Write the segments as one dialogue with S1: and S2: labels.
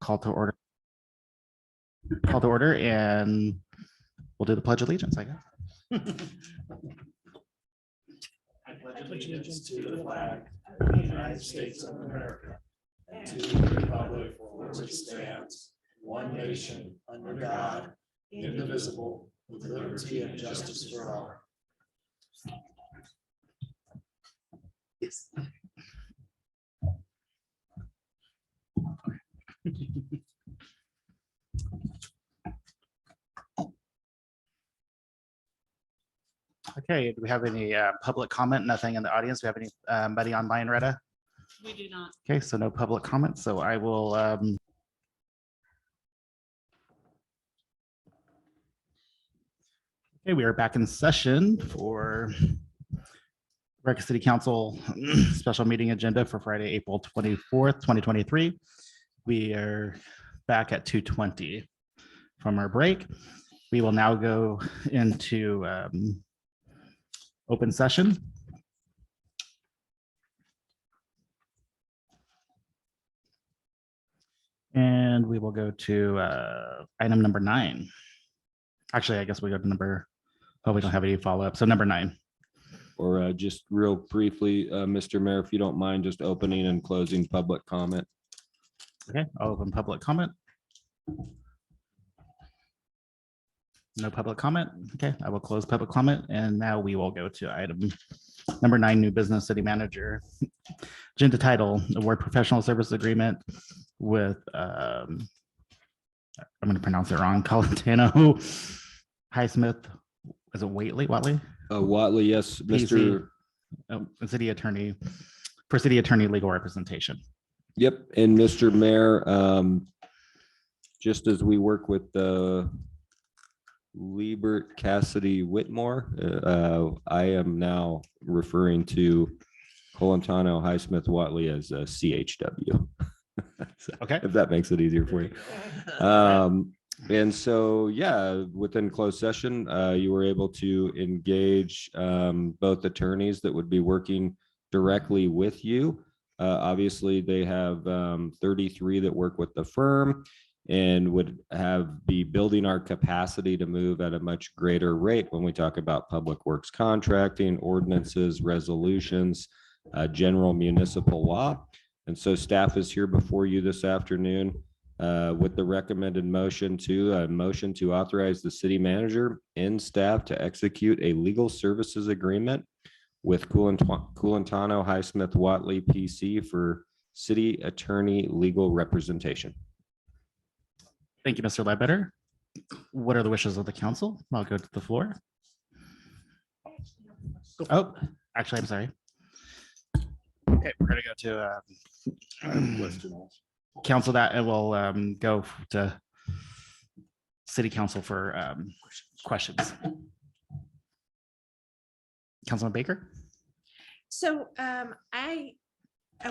S1: Call to order. Call to order, and we'll do the Pledge of Allegiance, I guess.
S2: I pledge allegiance to the flag of the United States of America and to the republic for which it stands, one nation, under God, indivisible, with liberty and justice for all.
S1: Yes. Okay, do we have any public comment? Nothing in the audience? Do we have anybody online, Retta?
S3: We do not.
S1: Okay, so no public comment, so I will okay, we are back in session for Yreka City Council special meeting agenda for Friday, April 24th, 2023. We are back at 2:20 from our break. We will now go into open session. And we will go to item number 9. Actually, I guess we go to number, oh, we don't have any follow-up. So number 9.
S4: Or just real briefly, Mr. Mayor, if you don't mind just opening and closing public comment.
S1: Okay, I'll open public comment. No public comment. Okay, I will close public comment. And now we will go to item number 9, new business city manager. Agenda title, award professional service agreement with, I'm going to pronounce it wrong, Colantano Highsmith. Is it Whatley?
S4: Watley, yes, Mr.
S1: City attorney, for city attorney legal representation.
S4: Yep, and Mr. Mayor, just as we work with Liebert Cassidy Whitmore, I am now referring to Colantano Highsmith Watley as CHW. So,
S1: okay,
S4: if that makes it easier for you. And so, yeah, within closed session, you were able to engage both attorneys that would be working directly with you. Obviously, they have 33 that work with the firm and would be building our capacity to move at a much greater rate when we talk about public works contracting, ordinances, resolutions, general municipal law. And so staff is here before you this afternoon with the recommended motion to authorize the city manager and staff to execute a legal services agreement with Colantano Highsmith Watley PC for city attorney legal representation.
S1: Thank you, Mr. Ledbetter. What are the wishes of the council? I'll go to the floor. Oh, actually, I'm sorry. Okay, we're going to go to council that it will go to city council for questions. Councilman Baker.
S5: So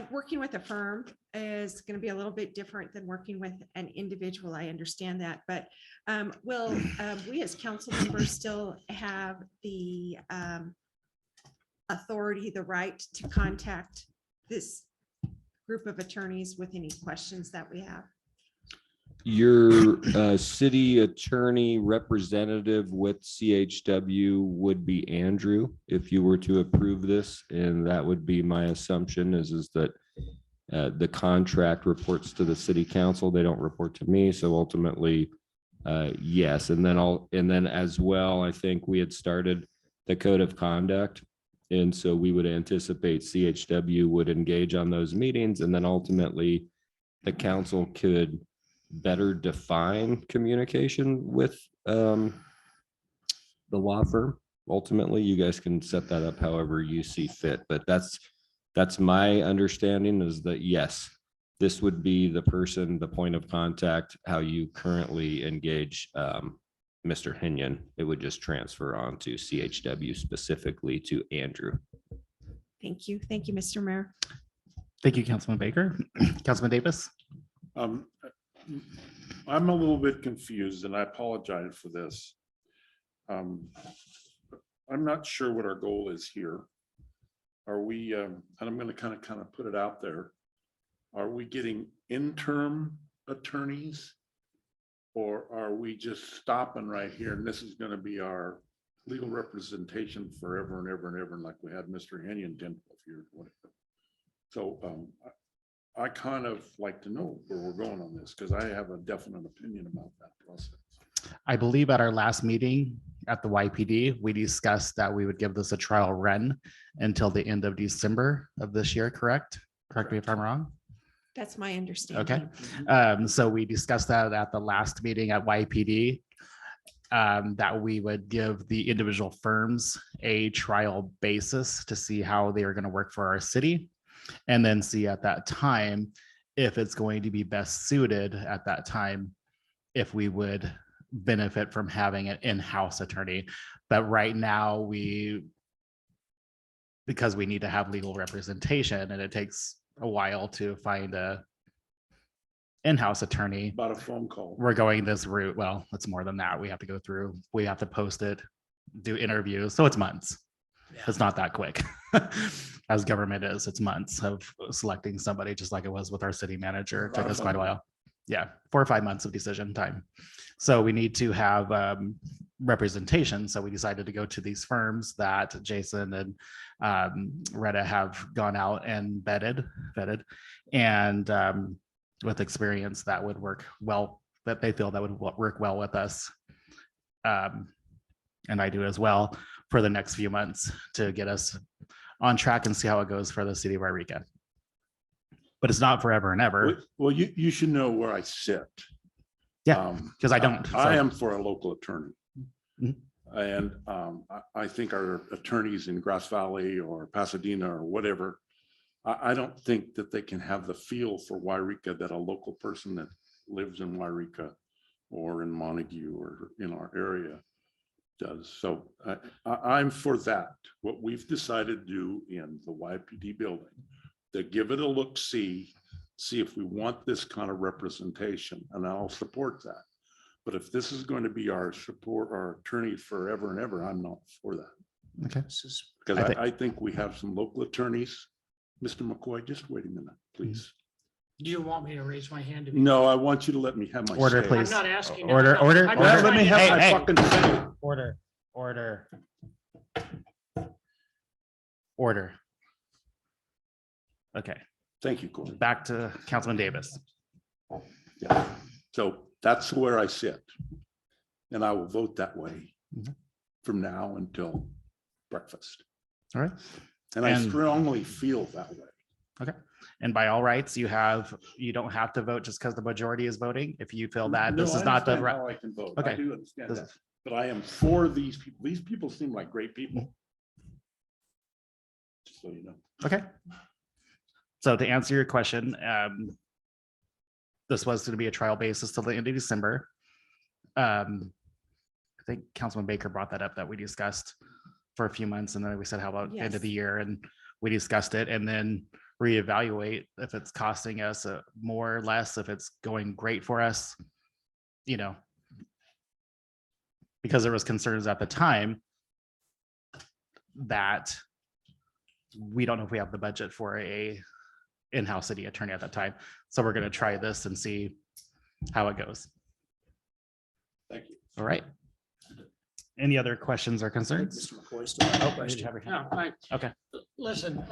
S5: working with a firm is going to be a little bit different than working with an individual. I understand that, but will we as council members still have the authority, the right to contact this group of attorneys with any questions that we have?
S4: Your city attorney representative with CHW would be Andrew if you were to approve this, and that would be my assumption is that the contract reports to the city council. They don't report to me, so ultimately yes. And then as well, I think we had started the code of conduct, and so we would anticipate CHW would engage on those meetings, and then ultimately the council could better define communication with the law firm. Ultimately, you guys can set that up however you see fit, but that's my understanding is that yes, this would be the point of contact, how you currently engage Mr. Henyon. It would just transfer on to CHW, specifically to Andrew.
S5: Thank you. Thank you, Mr. Mayor.
S1: Thank you, Councilman Baker. Councilman Davis.
S6: I'm a little bit confused and I apologize for this. I'm not sure what our goal is here. Are we, and I'm going to kind of put it out there. Are we getting interim attorneys? Or are we just stopping right here and this is gonna be our legal representation forever and ever and ever, and like we had Mr. Henyon 10 years, whatever. So I kind of like to know where we're going on this, because I have a definite opinion about that process.
S1: I believe at our last meeting at the YPD, we discussed that we would give this a trial run until the end of December of this year, correct? Correct me if I'm wrong.
S5: That's my understanding.
S1: So we discussed that at the last meeting at YPD, that we would give the individual firms a trial basis to see how they are going to work for our city. And then see at that time, if it's going to be best suited at that time, if we would benefit from having an in-house attorney. But right now because we need to have legal representation and it takes a while to find a in-house attorney,
S6: About a phone call.
S1: we're going this route. Well, it's more than that. We have to go through, we have to post it, do interviews. So it's months. It's not that quick. As government is, it's months of selecting somebody, just like it was with our city manager. It took us quite a while. Yeah, 4 or 5 months of decision time. So we need to have representation. So we decided to go to these firms that Jason and Retta have gone out and vetted, and with experience that would work well, that they feel that would work well with us. And I do as well for the next few months to get us on track and see how it goes for the city of Yreka. But it's not forever and ever.
S6: Well, you should know where I sit.
S1: Yeah, because I don't.
S6: I
S1: so-
S6: am for a local attorney.
S1: Mhm.
S6: And I think our attorneys in Grass Valley or Pasadena or whatever, I don't think that they can have the feel for Yreka that a local person that lives in Yreka or in Montague or in our area does. So I'm for that. What we've decided to do in the YPD building, to give it a look, see if we want this kind of representation, and I'll support that. But if this is going to be our support, our attorney forever and ever, I'm not for that.
S1: Okay.
S6: Because I think we have some local attorneys. Mr. McCoy, just wait a minute, please.
S3: Do you want me to raise my hand? to be-
S6: No, I want you to let me have my
S1: Order,
S6: say.
S1: please.
S3: I'm not asking.
S1: Order,
S3: I'm
S1: order,
S3: not
S1: order.
S3: trying
S6: Let me
S3: to-
S6: have
S1: Hey,
S6: my
S1: hey.
S6: fucking say.
S1: Order. Okay,
S6: Thank you, Corey.
S1: back to Councilman Davis.
S6: Yeah. So that's where I sit. And I will vote that way
S1: Mhm.
S6: from now until breakfast.
S1: All right.
S6: And I
S1: And-
S6: strongly feel that way.
S1: And by all rights, you don't have to vote just because the majority is voting. If you feel that
S6: No,
S1: this
S6: I
S1: is not the
S6: understand
S1: right.
S6: how I can vote. I
S1: Okay.
S6: do understand
S1: This-
S6: that. But I am for these people. These people seem like great people. Just so you know.
S1: Okay. So to answer your question, this was going to be a trial basis till the end of December. I think Councilman Baker brought that up, that we discussed for a few months, and then we said, how about end of the
S5: Yes.
S1: year? And we discussed it, and then reevaluate if it's costing us more or less, if it's going great for us, because there was concerns at the time that we don't know if we have the budget for a in-house city attorney at that time. So we're going to try this and see how it goes.
S6: Thank you.
S1: All right. Any other questions or concerns?
S2: Mr. McCoy still has a
S1: Oh, did
S2: question.
S1: you have your hand
S3: No,
S1: up? Okay.
S3: Listen,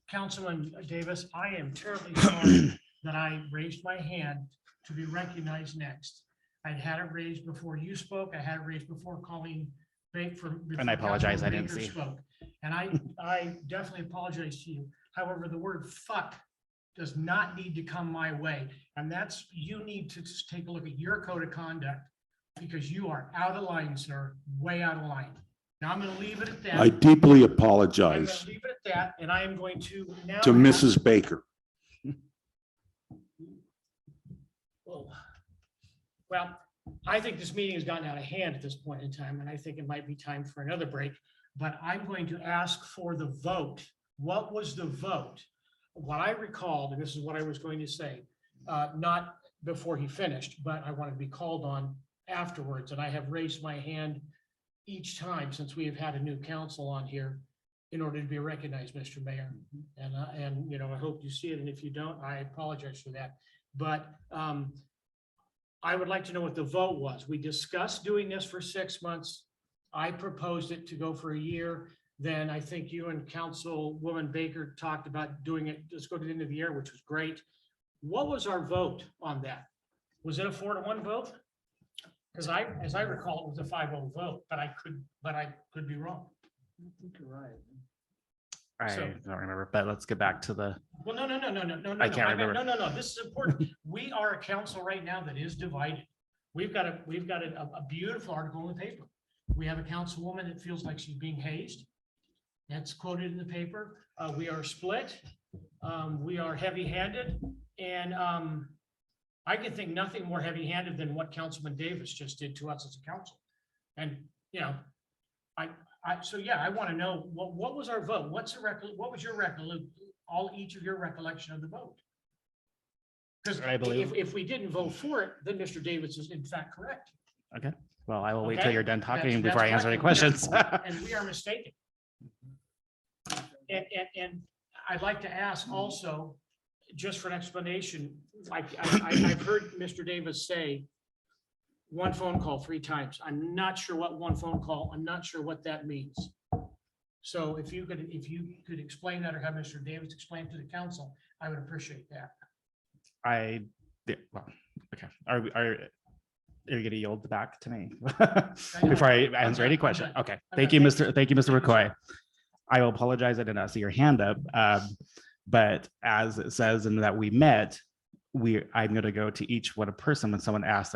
S3: Councilman Davis, I am terribly sorry that I raised my hand to be recognized next. I'd had it raised before you spoke. I had it raised before Colleen Baker.
S1: And I apologize, I didn't see.
S3: And I definitely apologize to you. However, the word fuck does not need to come my way. And you need to just take a look at your code of conduct, because you are out of line, sir, way out of line. Now I'm going to leave it at that.
S6: I deeply
S3: I'm going
S6: apologize
S3: to leave it at that, and I am going to now.
S6: to Mrs. Baker.
S3: Well, I think this meeting has gotten out of hand at this point in time, and I think it might be time for another break. But I'm going to ask for the vote. What was the vote? What I recalled, and this is what I was going to say, not before he finished, but I wanted to be called on afterwards. And I have raised my hand each time since we have had a new council on here in order to be recognized, Mr. Mayor. And I hope you see it. And if you don't, I apologize for that. but I would like to know what the vote was. We discussed doing this for 6 months. I proposed it to go for a year. Then I think you and Councilwoman Baker talked about doing it, let's go to the end of the year, which was great. What was our vote on that? Was it a 4-1 vote? Because as I recall, it was a 5-0 vote, but I could be wrong.
S2: I think you're right.
S1: I
S3: So-
S1: don't remember, but let's get back to the,
S3: Well, no.
S1: I can't remember.
S3: No, this is important. We are a council right now that is divided. We've got a beautiful article in the paper. We have a councilwoman that feels like she's being hazed. That's quoted in the paper. We are split. We are heavy-handed, and I can think nothing more heavy-handed than what Councilman Davis just did to us as a council. And, you know, so yeah, I want to know, what was our vote? What was your each of your recollection of the vote? Because
S1: I believe-
S3: if we didn't vote for it, then Mr. Davis is in fact correct.
S1: well, I will wait till
S3: Okay.
S1: you're done talking
S3: That's
S1: before I answer any
S3: correct.
S1: questions.
S3: And we are mistaken. And I'd like to ask also, just for an explanation, I've heard Mr. Davis say one phone call 3 times. I'm not sure what one phone call, I'm not sure what that means. So if you could explain that, or have Mr. Davis explain to the council, I would appreciate that.
S1: Well, okay, are you gonna yield back to me before I answer any question? Okay, thank you, Mr. McCoy. I will apologize, I did not see your hand up. But as it says in that we met, I'm gonna go to each one person when someone asks,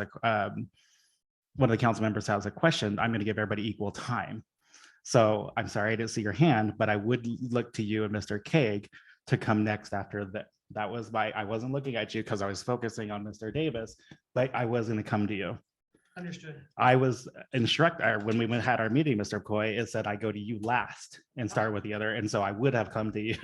S1: one of the council members has a question, I'm gonna give everybody equal time. So I'm sorry, I didn't see your hand, but I would look to you and Mr. Kaeg to come next after that. That was I wasn't looking at you because I was focusing on Mr. Davis, but I was gonna come to you.
S3: Understood.
S1: I was instructed when we had our meeting, Mr. McCoy, it said I go to you last and start with the other. And so I would have come to you.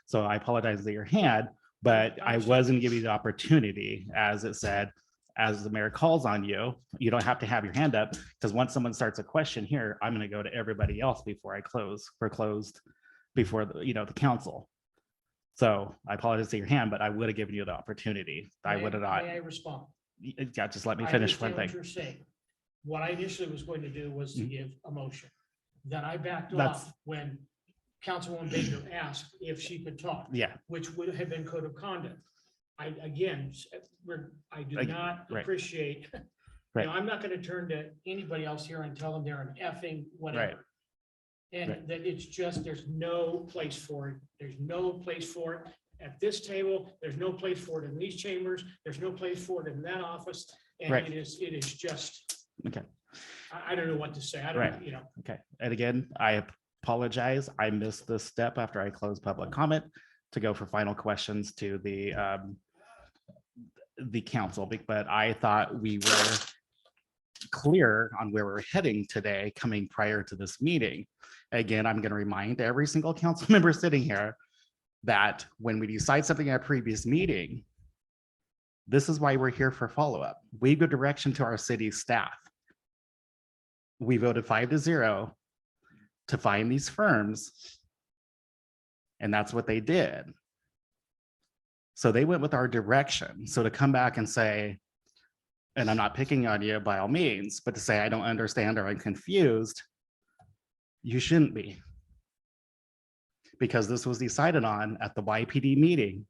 S1: So I apologize that your hand, but I wasn't giving you the opportunity, as it said, as the mayor calls on you, you don't have to have your hand up, because once someone starts a question here, I'm going to go to everybody else before I closed before the council. So I apologize to your hand, but I would have given you the opportunity. I would have not.
S3: May I respond?
S1: Yeah, just let me
S3: I
S1: finish one
S3: understand what
S1: thing.
S3: you're saying. What I initially was going to do was to
S1: Mhm.
S3: give a motion. Then I backed
S1: That's-
S3: off when Councilwoman Baker asked if she could talk,
S1: Yeah,
S3: which would have been code of conduct. I do
S1: Like,
S3: not
S1: right.
S3: appreciate,
S1: Right.
S3: I'm not going to turn to anybody else here and tell them they're an effing whatever. And
S1: Right.
S3: that it's just, there's no place for it. There's no place for it at this table. There's no place for it in these chambers. There's no place for it in that office. And
S1: Right.
S3: it is just.
S1: Okay.
S3: I don't know what to say. I
S1: Right.
S3: don't,
S1: okay. And again, I apologize. I missed this step after I closed public comment to go for final questions to the council, but I thought we were clear on where we're heading today, coming prior to this meeting. Again, I'm going to remind every single council member sitting here that when we decide something at a previous meeting, this is why we're here for follow-up. We give direction to our city staff. We voted 5-0 to find these firms. And that's what they did. So they went with our direction. So to come back and say, and I'm not picking on you by all means, but to say, I don't understand or I'm confused, you shouldn't be. Because this was decided on at the YPD meeting,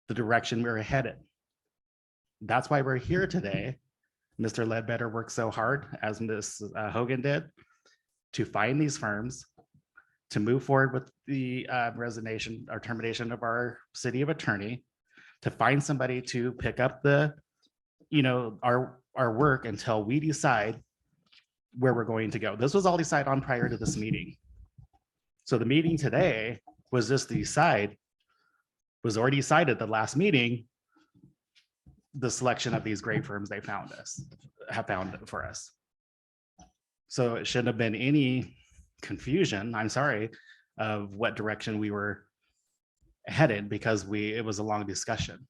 S1: the direction we were headed. That's why we're here today. Mr. Ledbetter worked so hard, as Ms. Hogan did, to find these firms, to move forward with the resignation or termination of our city of attorney, to find somebody to pick up the, our work until we decide where we're going to go. This was all decided on prior to this meeting. So the meeting today was just to decide, was already decided the last meeting, the selection of these great firms have found for us. So it shouldn't have been any confusion, I'm sorry, of what direction we were headed, because it was a long discussion.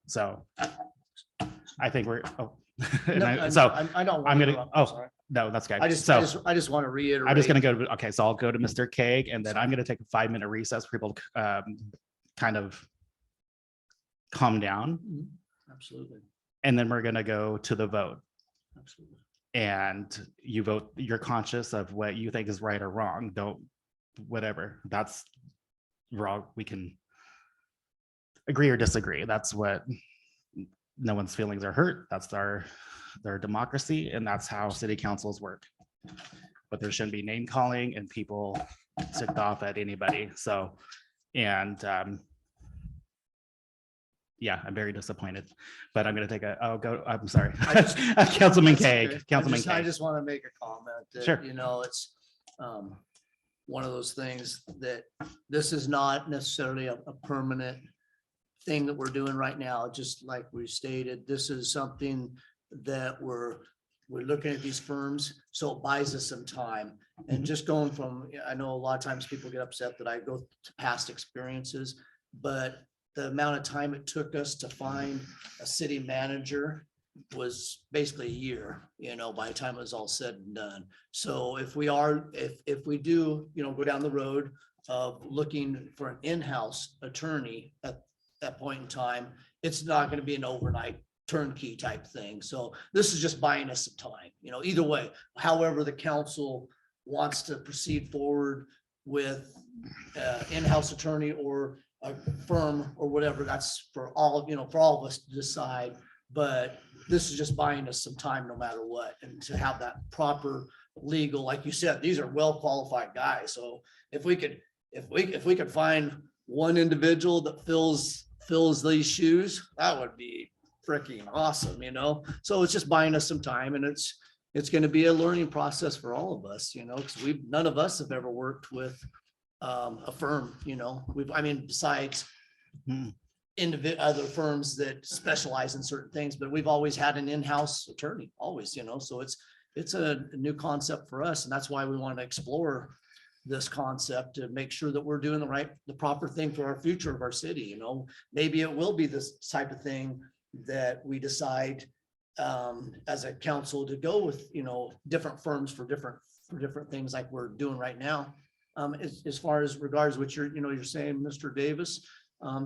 S1: So I think we're,
S2: I don't.
S1: I'm gonna-
S2: interrupt,
S1: oh,
S2: sorry.
S1: no, that's good.
S2: I just want to reiterate.
S1: I'm just gonna go to, okay, so I'll go to Mr. Kaeg, and then I'm gonna take a 5-minute recess for people to kind of calm down,
S2: Absolutely,
S1: and then we're gonna go to the vote.
S2: absolutely.
S1: And you vote, you're conscious of what you think is right or wrong. Don't, whatever, that's wrong. We can agree or disagree. That's what, no one's feelings are hurt. That's their democracy, and that's how city councils work. But there shouldn't be name calling and people ticked off at anybody. So, and yeah, I'm very disappointed, but I'm gonna I'm sorry.
S2: I just-
S1: Councilman
S2: That's
S1: Kaag,
S2: okay.
S1: Councilman
S2: I
S1: Kaag.
S2: just want to make a comment
S1: Sure.
S2: that, it's one of those things that this is not necessarily a permanent thing that we're doing right now. Just like we stated, this is something that we're looking at these firms, so it buys us some time. And just going from, I know a lot of times people get upset that I go to past experiences, but the amount of time it took us to find a city manager was basically a year, by the time it was all said and done. So if we do, go down the road of looking for an in-house attorney at that point in time, it's not going to be an overnight turnkey type thing. So this is just buying us some time, either way, however the council wants to proceed forward with in-house attorney or a firm or whatever, that's for all, for all of us to decide. But this is just buying us some time no matter what, and to have that proper legal, like you said, these are well-qualified guys. So if we could find one individual that fills these shoes, that would be freaking awesome, So it's just buying us some time, and it's going to be a learning process for all of us, because none of us have ever worked with a firm, besides other firms that specialize in certain things, but we've always had an in-house attorney, always, so it's a new concept for us, and that's why we want to explore this concept to make sure that we're doing the proper thing for our future of our city. Maybe it will be this type of thing that we decide as a council to go with, different firms for different things like we're doing right now. As far as regards what you're saying, Mr. Davis,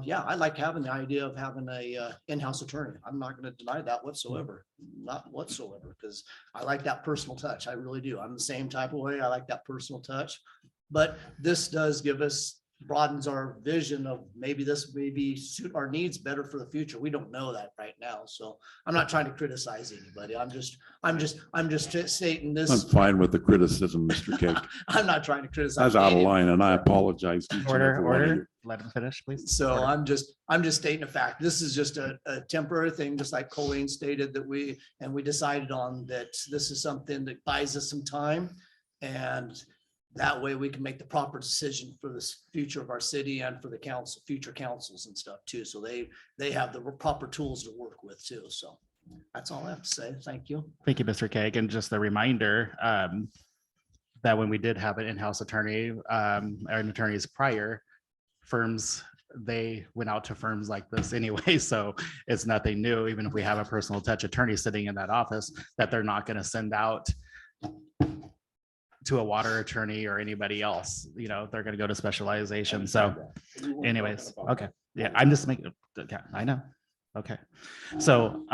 S2: yeah, I like having the idea of having a in-house attorney. I'm not going to deny that whatsoever, not whatsoever, because I like that personal touch. I really do. I'm the same type of way. I like that personal touch, but this does broadens our vision of maybe suit our needs better for the future. We don't know that right now. So I'm not trying to criticize anybody. I'm just stating this.
S6: I'm fine with the criticism, Mr. Cake.
S2: I'm not trying to
S6: I
S2: criticize.
S6: was out of
S2: anyone.
S6: line and I apologize. to each and
S1: Order,
S6: every one of you.
S1: order, let him finish, please.
S2: So
S1: Order.
S2: I'm just stating a fact. This is just a temporary thing, just like Colleen stated that we decided on that this is something that buys us some time. And that way we can make the proper decision for this future of our city and for the council, future councils and stuff too. So they have the proper tools to work with too. So that's all I have to say. Thank you.
S1: Thank you, Mr. Kagan. And just a reminder that when we did have an in-house attorney, and attorneys prior, firms, they went out to firms like this anyway. So it's nothing new, even if we have a personal touch attorney sitting in that office, that they're not going to send out to a water attorney or anybody else, they're going to go to specialization. So anyways, okay. Yeah, I'm just making, okay, I know. Okay. So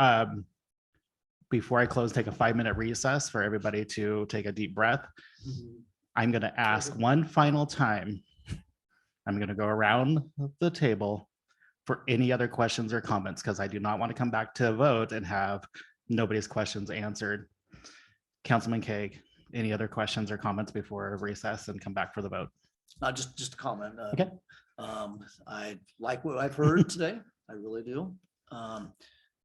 S1: before I close, take a 5-minute recess for everybody to take a deep breath. I'm going to ask one final time. I'm going to go around the table for any other questions or comments, because I do not want to come back to a vote and have nobody's questions answered. Councilman Kaag, any other questions or comments before recess and come back for the vote?
S2: Just a comment.
S1: Okay.
S2: I like what I've heard today. I really do.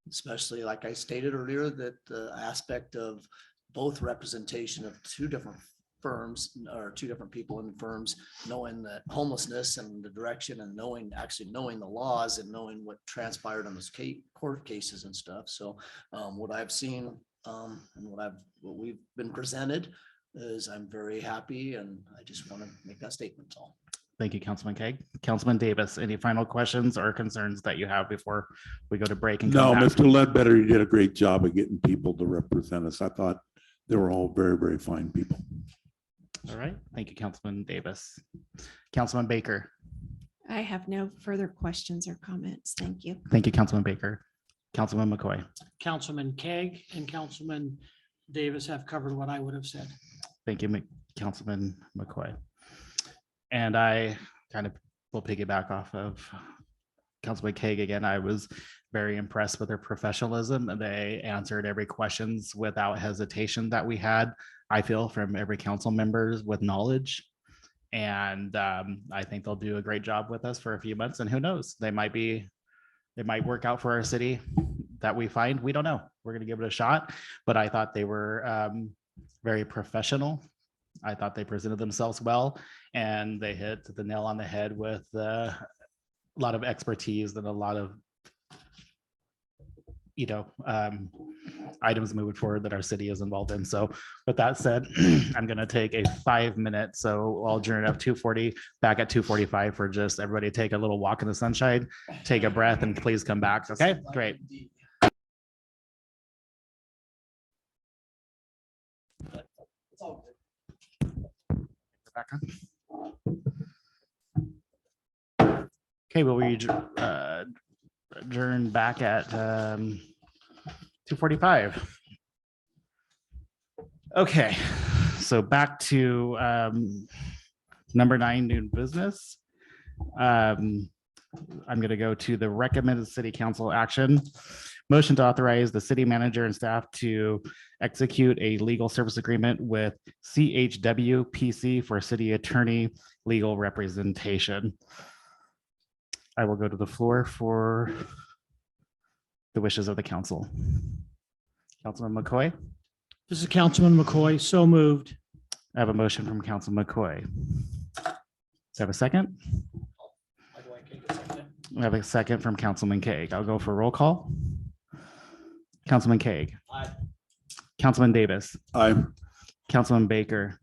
S2: Especially like I stated earlier, that the aspect of both representation of two different firms or two different people in firms, knowing that homelessness and the direction and knowing the laws and knowing what transpired on those court cases and stuff. So what I've seen and what we've been presented is I'm very happy, and I just want to make that statement. All.
S1: Thank you, Councilman Kaag. Councilman Davis, any final questions or concerns that you have before we go to break? And
S6: No,
S1: come back?
S6: Mr. Ledbetter, you did a great job of getting people to represent us. I thought they were all very, very fine people.
S1: All right. Thank you, Councilman Davis. Councilman Baker.
S5: I have no further questions or comments. Thank you.
S1: Thank you, Councilman Baker. Councilman McCoy.
S3: Councilman Keg and Councilman Davis have covered what I would have said.
S1: Thank you, Councilman McCoy. And I kind of will piggyback off of Councilman Kague again. I was very impressed with their professionalism, and they answered every questions without hesitation that we had, I feel, from every council members with knowledge. And I think they'll do a great job with us for a few months, and who knows, they might work out for our city that we find. We don't know. We're going to give it a shot, but I thought they were very professional. I thought they presented themselves well, and they hit the nail on the head with a lot of expertise and a lot of, items moving forward that our city is involved in. So with that said, I'm going to take a 5-minute. So I'll adjourn up 2:40 back at 2:45 for just everybody take a little walk in the sunshine, take a breath, and please come back. Okay, great. Back on. Okay, well, we adjourn back at 2:45. Okay, so back to number 9, new business. I'm going to go to the recommended city council action. Motion to authorize the city manager and staff to execute a legal service agreement with CHW PC for city attorney legal representation. I will go to the floor for the wishes of the council. Councilman McCoy.
S3: This is Councilman McCoy. So moved.
S1: I have a motion from Councilman McCoy. Do I have a second? I have a second from Councilman Kague. I'll go for roll call. Councilman Kague.
S2: Aye.
S1: Councilman Davis.
S6: Aye.
S1: Councilman Baker.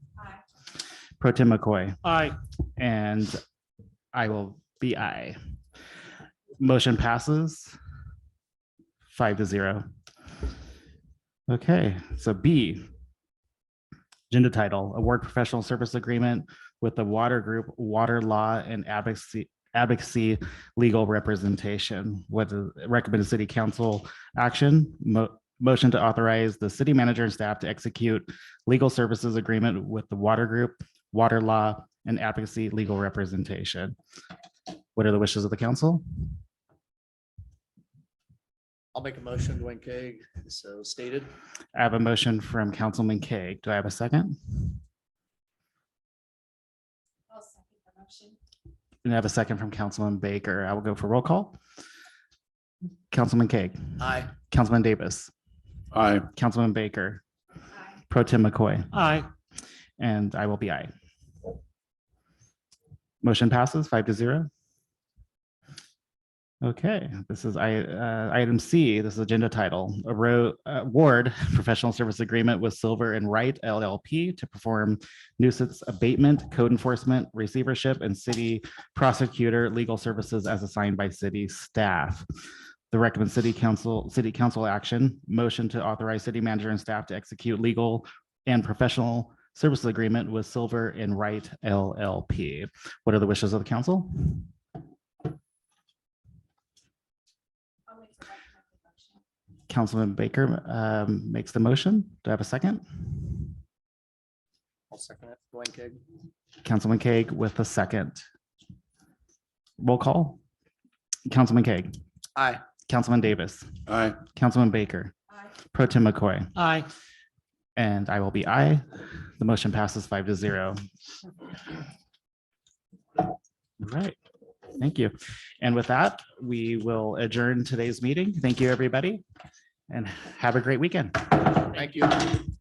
S1: Pro Tem McCoy.
S3: Aye.
S1: And I will be aye. Motion passes 5-0. Okay, so B, agenda title, award professional service agreement with the Water Group, Water Law and Advocacy Legal Representation with the recommended city council action. Motion to authorize the city manager and staff to execute legal services agreement with the Water Group, Water Law and Advocacy Legal Representation. What are the wishes of the council?
S2: I'll make a motion, Dwayne Kague, so stated.
S1: I have a motion from Councilman Kague. Do I have a second? And I have a second from Councilman Baker. I will go for roll call. Councilman Kague.
S2: Aye.
S1: Councilman Davis.
S6: Aye.
S1: Councilman Baker. Pro Tem McCoy.
S3: Aye.
S1: And I will be aye. Motion passes 5-0. Okay, this is item C. This is agenda title, award professional service agreement with Silver and Wright LLP to perform nuisance abatement, code enforcement, receivership, and city prosecutor legal services as assigned by city staff. The recommend city council action, motion to authorize city manager and staff to execute legal and professional services agreement with Silver and Wright LLP. What are the wishes of the council? Councilman Baker makes the motion. Do I have a second?
S2: I'll second it, Dwayne Kague.
S1: Councilman Kague with a second. Roll call. Councilman Kague.
S2: Aye.
S1: Councilman Davis.
S6: Aye.
S1: Councilman Baker. Pro Tem McCoy.
S3: Aye.
S1: And I will be aye. The motion passes 5-0. All right. Thank you. And with that, we will adjourn today's meeting. Thank you, everybody, and have a great weekend.
S2: Thank you.